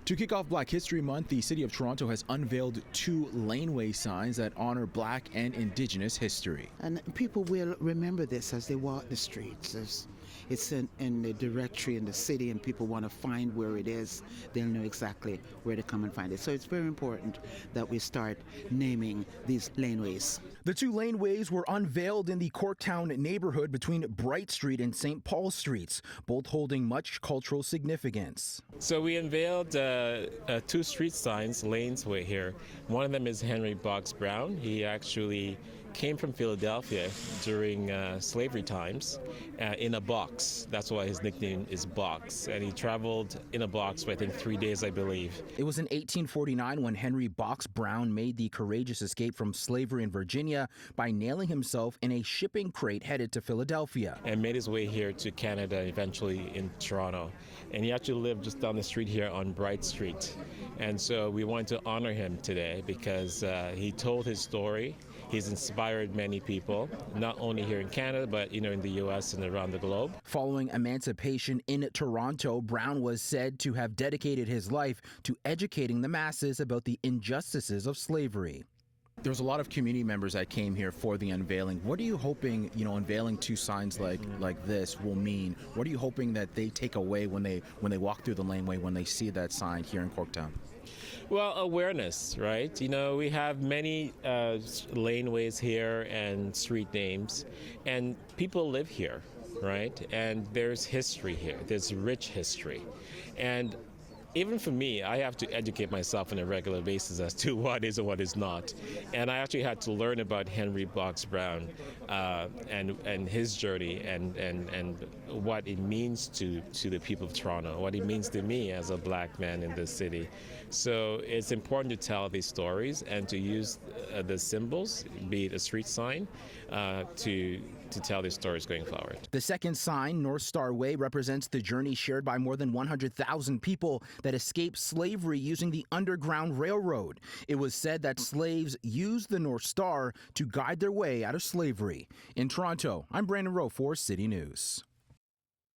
To kick off Black History Month, the City of Toronto has unveiled 2 laneway signs that honor Black and Indigenous history. And people will remember this as they walk the streets. It's in the directory in the city, and people want to find where it is. They'll know exactly where to come and find it. So it's very important that we start naming these laneways. The 2 laneways were unveiled in the Corktown neighborhood between Bright Street and St. Paul Streets, both holding much cultural significance. So we unveiled 2 street signs, laneway here. One of them is Henry Box Brown. He actually came from Philadelphia during slavery times in a box. That's why his nickname is Box. And he traveled in a box for, I think, 3 days, I believe. It was in 1849 when Henry Box Brown made the courageous escape from slavery in Virginia by nailing himself in a shipping crate headed to Philadelphia. And made his way here to Canada, eventually in Toronto. And he actually lived just down the street here on Bright Street. And so we wanted to honor him today because he told his story. He's inspired many people, not only here in Canada, but in the U.S. and around the globe. Following emancipation in Toronto, Brown was said to have dedicated his life to educating the masses about the injustices of slavery. There's a lot of community members that came here for the unveiling. What are you hoping, unveiling 2 signs like this will mean? What are you hoping that they take away when they walk through the laneway, when they see that sign here in Corktown? Well, awareness, right? We have many laneways here and street names, and people live here, right? And there's history here. There's rich history. And even for me, I have to educate myself on a regular basis as to what is and what is not. And I actually had to learn about Henry Box Brown and his journey and what it means to the people of Toronto, what it means to me as a Black man in this city. So it's important to tell these stories and to use the symbols, be it a street sign, to tell these stories going forward. The second sign, North Star Way, represents the journey shared by more than 100,000 people that escaped slavery using the Underground Railroad. It was said that slaves used the North Star to guide their way out of slavery. In Toronto, I'm Brandon Rowe for City News.